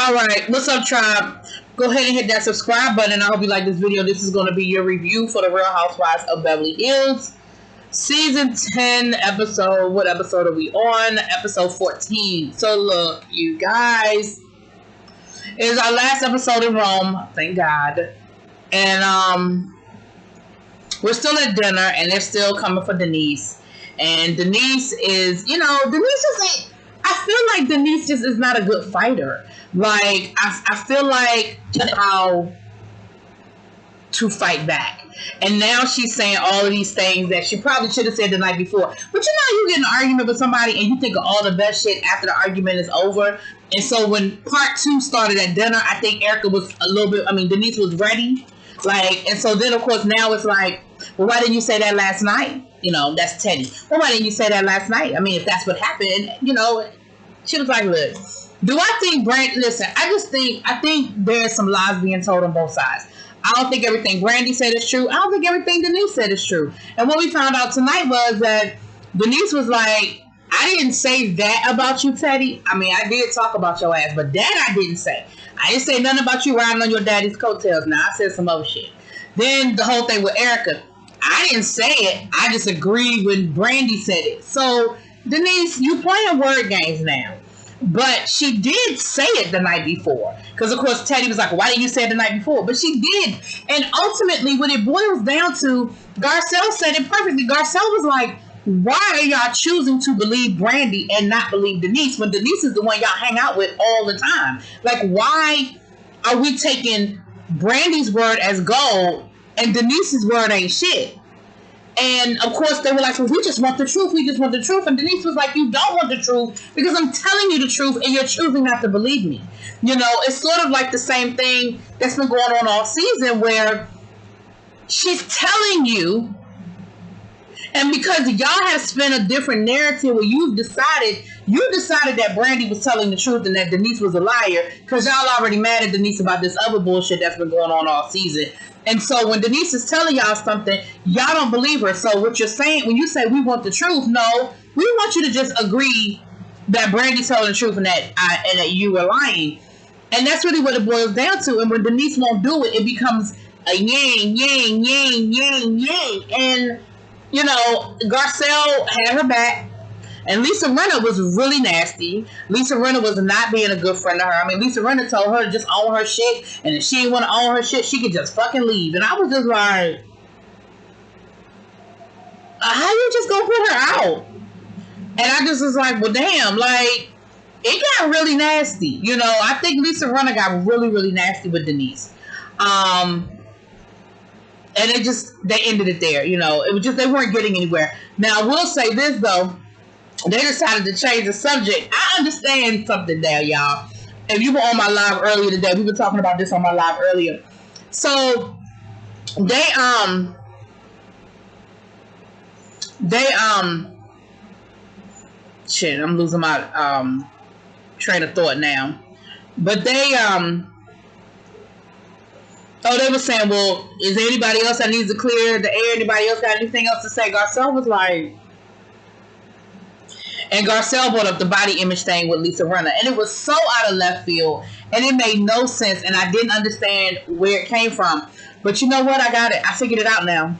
Alright, what's up, tribe? Go ahead and hit that subscribe button. I hope you like this video. This is going to be your review for the Real Housewives of Beverly Hills. Season 10 episode. What episode are we on? Episode 14. So look, you guys. It is our last episode in Rome. Thank God. And we're still at dinner and they're still coming for Denise. And Denise is, Denise is I feel like Denise just is not a good fighter. Like, I feel like how to fight back. And now she's saying all of these things that she probably should have said the night before. But you get in an argument with somebody and you think of all the best shit after the argument is over. And so when part 2 started at dinner, I think Erica was a little bit, Denise was ready. Like, and so then of course now it's like, well, why didn't you say that last night? That's Teddy. Well, why didn't you say that last night? If that's what happened, she was like, look, do I think listen, I think there's some lies being told on both sides. I don't think everything Brandy said is true. I don't think everything Denise said is true. And what we found out tonight was that Denise was like, I didn't say that about you, Teddy. I did talk about your ass, but that I didn't say. I didn't say nothing about you riding on your daddy's coattails. Now, I said some other shit. Then the whole thing with Erica. I didn't say it. I just agreed when Brandy said it. So, Denise, you playing word games now. But she did say it the night before. Because, of course, Teddy was like, why didn't you say it the night before? But she did. And ultimately, when it boils down to, Garcelle said it perfectly. Garcelle was like, why are y'all choosing to believe Brandy and not believe Denise when Denise is the one y'all hang out with all the time? Like, why are we taking Brandy's word as gold and Denise's word ain't shit? And of course they were like, well, we just want the truth. We just want the truth. And Denise was like, you don't want the truth because I'm telling you the truth and you're choosing not to believe me. It's sort of like the same thing that's been going on all season where she's telling you, and because y'all have spent a different narrative where you decided that Brandy was telling the truth and that Denise was a liar because y'all already mad at Denise about this other bullshit that's been going on all season. And so when Denise is telling y'all something, y'all don't believe her. So what you're saying, when you say we want the truth, no, we want you to just agree that Brandy's telling the truth and that you were lying. And that's really what it boils down to. And when Denise won't do it, it becomes a yang, yang, yang, yang, yang. And, Garcelle had her back. And Lisa Rinna was really nasty. Lisa Rinna was not being a good friend to her. Lisa Rinna told her to just own her shit. And if she didn't want to own her shit, she could just fucking leave. And I was just like, how you just gonna put her out? And I just was like, well, damn, like, it got really nasty. I think Lisa Rinna got really, really nasty with Denise. And they ended it there. It was just, they weren't getting anywhere. Now, I will say this, though. They decided to change the subject. I understand something now, y'all. If you were on my live earlier today, we were talking about this on my live earlier. So they shit, I'm losing my train of thought now. But they they were saying, well, is there anybody else that needs to clear the air? Anybody else got anything else to say? Garcelle was like, and Garcelle brought up the body image thing with Lisa Rinna. And it was so out of left field. And it made no sense. And I didn't understand where it came from. But you know what? I got it. I figured it out now.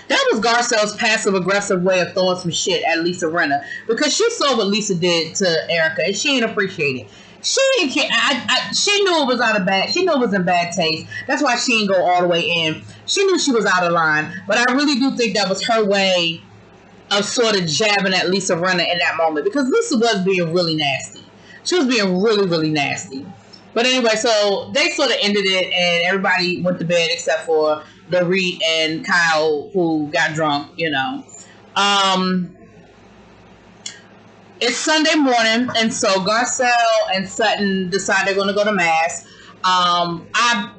That was Garcelle's passive-aggressive way of throwing some shit at Lisa Rinna. Because she saw what Lisa did to Erica. And she didn't appreciate it. She didn't care. She knew it was out of bad. She knew it was in bad taste. That's why she didn't go all the way in. She knew she was out of line. But I really do think that was her way of sort of jabbing at Lisa Rinna in that moment. Because Lisa was being really nasty. She was being really, really nasty. But anyway, so they sort of ended it. And everybody went to bed except for Dorit and Kyle, who got drunk, It's Sunday morning. And so Garcelle and Sutton decide they're going to go to Mass. I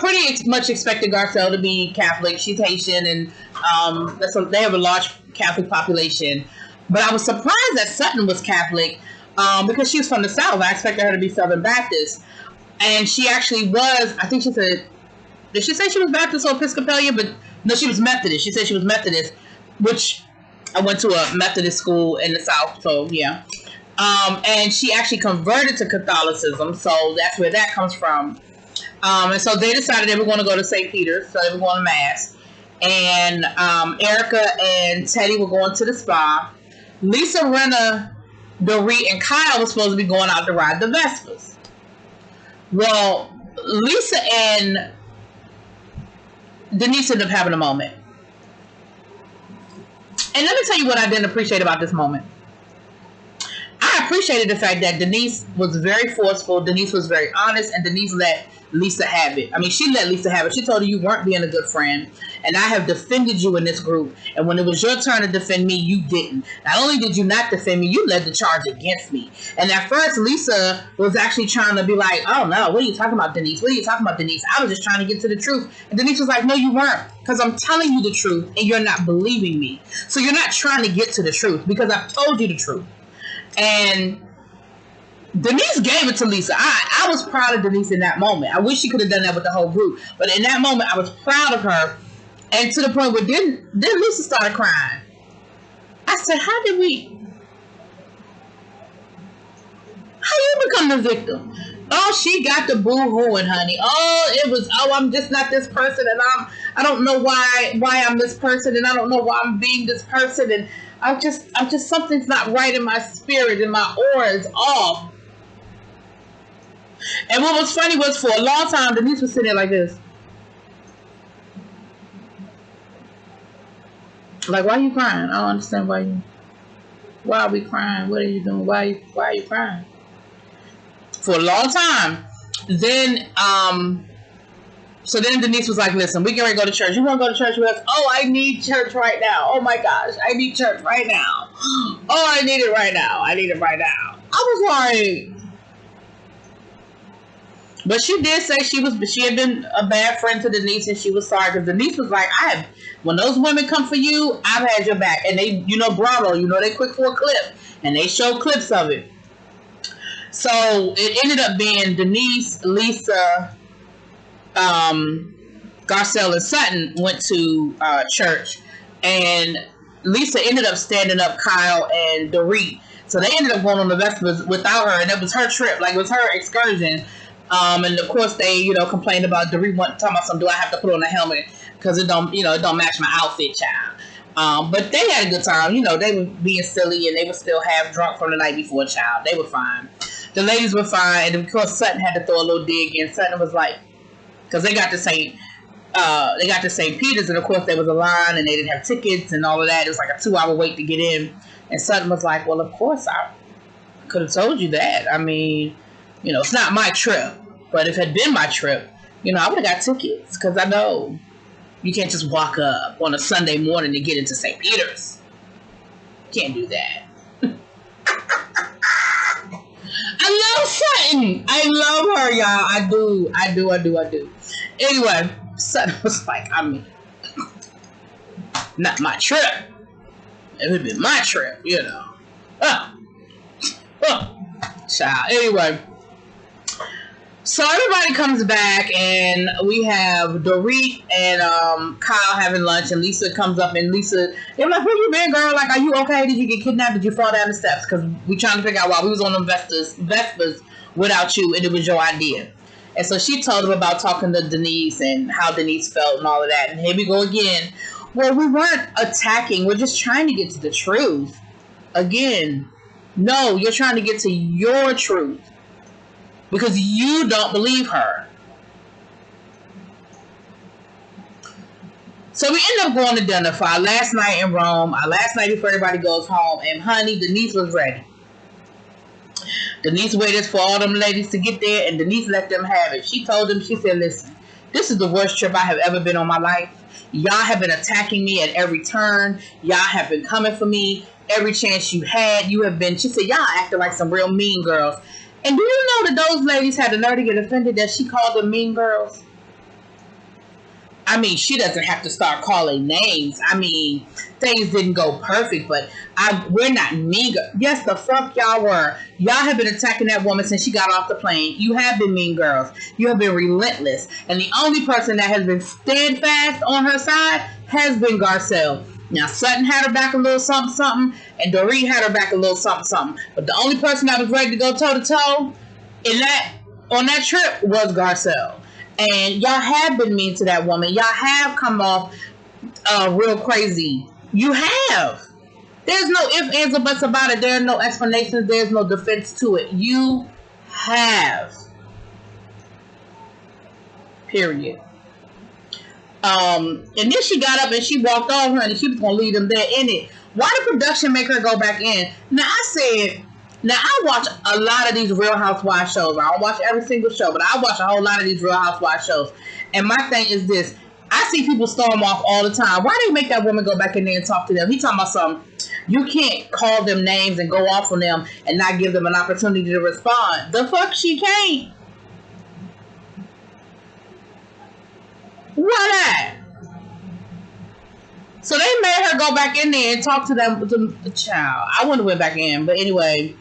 pretty much expected Garcelle to be Catholic. She's Haitian, and they have a large Catholic population. But I was surprised that Sutton was Catholic because she was from the South. I expected her to be Southern Baptist. And she actually was, I think she said, did she say she was Baptist or Episcopalian? But no, she was Methodist. She said she was Methodist, which I went to a Methodist school in the South, so yeah. And she actually converted to Catholicism, so that's where that comes from. And so they decided they were going to go to St. Peter's, so they were going to Mass. And Erica and Teddy were going to the spa. Lisa Rinna, Dorit, and Kyle were supposed to be going out to ride the Vespas. Well, Lisa and Denise ended up having a moment. And let me tell you what I didn't appreciate about this moment. I appreciated the fact that Denise was very forceful, Denise was very honest, and Denise let Lisa have it. I mean, she let Lisa have it. She told her you weren't being a good friend, and I have defended you in this group, and when it was your turn to defend me, you didn't. Not only did you not defend me, you led the charge against me. And at first, Lisa was actually trying to be like, oh no, what are you talking about, Denise? What are you talking about, Denise? I was just trying to get to the truth. And Denise was like, no, you weren't, because I'm telling you the truth, and you're not believing me. So you're not trying to get to the truth, because I've told you the truth. And Denise gave it to Lisa. I was proud of Denise in that moment. I wish she could have done that with the whole group. But in that moment, I was proud of her. And to the point where then Lisa started crying. I said, how you become the victim? Oh, she got the boo-hooing, honey. I'm just not this person, and I don't know why I'm this person, and I don't know why I'm being this person, and I'm just something's not right in my spirit, and my aura is off. And what was funny was, for a long time, Denise was sitting there like this. Like, why are you crying? I don't understand why are we crying? What are you doing? Why are you crying? For a long time. Then, so then Denise was like, listen, we can ready to go to church. You want to go to church with us? Oh, I need church right now. Oh my gosh, I need church right now. Oh, I need it right now. I need it right now. I was like, but she did say she had been a bad friend to Denise, and she was sorry, because Denise was like, when those women come for you, I've had your back. And they, Bravo, they quick for a clip, and they show clips of it. So it ended up being Denise, Lisa, Garcelle, and Sutton went to church, and Lisa ended up standing up Kyle and Dorit. So they ended up going on the Vespas without her, and it was her trip, like it was her excursion. And of course they, complained about Dorit talking about something. Do I have to put on a helmet because it don't match my outfit, child. But they had a good time. They were being silly, and they were still half drunk from the night before, child. They were fine. The ladies were fine, and of course Sutton had to throw a little dig in. Sutton was like, because they got to St. Peter's, and of course there was a line, and they didn't have tickets and all of that. It was like a 2-hour wait to get in. And Sutton was like, well, of course I could have told you that. I mean, it's not my trip, but if it had been my trip, I would have got tickets, because I know you can't just walk up on a Sunday morning to get into St. Peter's. Can't do that. I love Sutton. I love her, y'all. I do. Anyway, Sutton was like, not my trip. It would have been my trip, Child. Anyway. So everybody comes back, and we have Dorit and Kyle having lunch, and Lisa comes up, and they're like, where you been, girl? Like, are you okay? Did you get kidnapped? Did you fall down the steps? Because we trying to figure out why we was on them Vespas without you, and it was your idea. And so she told him about talking to Denise and how Denise felt and all of that. And here we go again. Well, we weren't attacking. We're just trying to get to the truth. Again, no, you're trying to get to your truth, because you don't believe her. So we end up going to dinner for our last night in Rome, our last night before everybody goes home. And honey, Denise was ready. Denise waited for all them ladies to get there, and Denise let them have it. She told them, she said, listen, this is the worst trip I have ever been on my life. Y'all have been attacking me at every turn. Y'all have been coming for me every chance you had. You have been, she said, y'all acting like some real mean girls. And do you know that those ladies had the nerve to get offended that she called them mean girls? I mean, she doesn't have to start calling names. I mean, things didn't go perfect, but we're not mean girls. Yes, the fuck y'all were. Y'all have been attacking that woman since she got off the plane. You have been mean girls. You have been relentless. And the only person that has been steadfast on her side has been Garcelle. Now, Sutton had her back a little something, something, and Dorit had her back a little something, something. But the only person that was ready to go toe-to-toe on that trip was Garcelle. And y'all have been mean to that woman. Y'all have come off real crazy. You have. There's no ifs, ands, or buts about it. There are no explanations. There's no defense to it. You have. Period. And then she got up and she walked over and she was going to leave them there in it. Why did production make her go back in? Now, I watch a lot of these Real Housewives shows. I don't watch every single show, but I watch a whole lot of these Real Housewives shows. And my thing is this. I see people storm off all the time. Why they make that woman go back in there and talk to them? He talking about something. You can't call them names and go off on them and not give them an opportunity to respond. The fuck she can't. Why not? So they made her go back in there and talk to them, the child. I wouldn't have went back in, but anyway,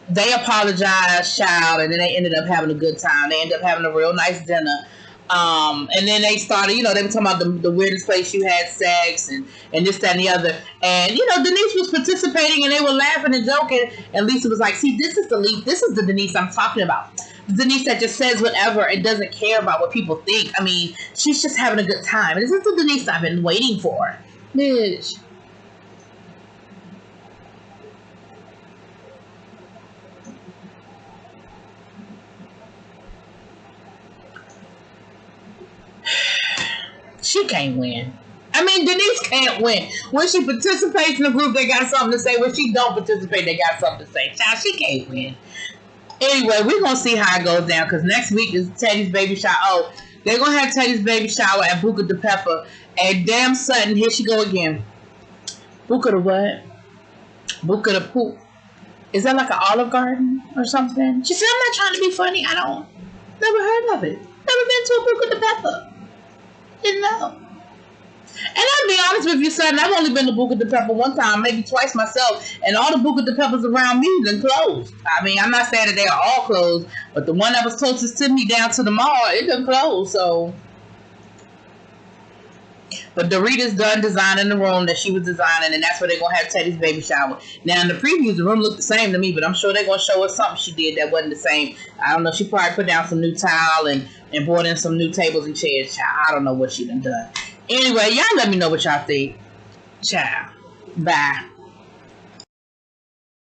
they apologized, child, and then they ended up having a good time. They ended up having a real nice dinner. And then they started, they were talking about the weirdest place you had sex and this, that, and the other. And, Denise was participating and they were laughing and joking. And Lisa was like, see, this is the Denise I'm talking about. The Denise that just says whatever and doesn't care about what people think. I mean, she's just having a good time. This is the Denise I've been waiting for. Bitch. She can't win. I mean, Denise can't win. When she participates in a group, they got something to say. When she don't participate, they got something to say. Child, she can't win. Anyway, we're going to see how it goes down because next week is Teddy's baby shower. Oh, they're going to have Teddy's baby shower at Buca de Pepper. And damn Sutton, here she go again. Buca de what? Buca de Poop. Is that like an Olive Garden or something? She said, I'm not trying to be funny. Never heard of it. Never been to a Buca de Pepper. Didn't know. And I'll be honest with you, son, I've only been to Buca de Pepper one time, maybe twice myself, and all the Buca de Peppers around me done closed. I mean, I'm not saying that they are all closed, but the one that was closest to me down to the mall, it done closed, so. But Dorita's done designing the room that she was designing, and that's where they're going to have Teddy's baby shower. Now, in the previews, the room looked the same to me, but I'm sure they're going to show us something she did that wasn't the same. I don't know. She probably put down some new tile and brought in some new tables and chairs. Child, I don't know what she done. Anyway, y'all let me know what y'all think. Ciao. Bye.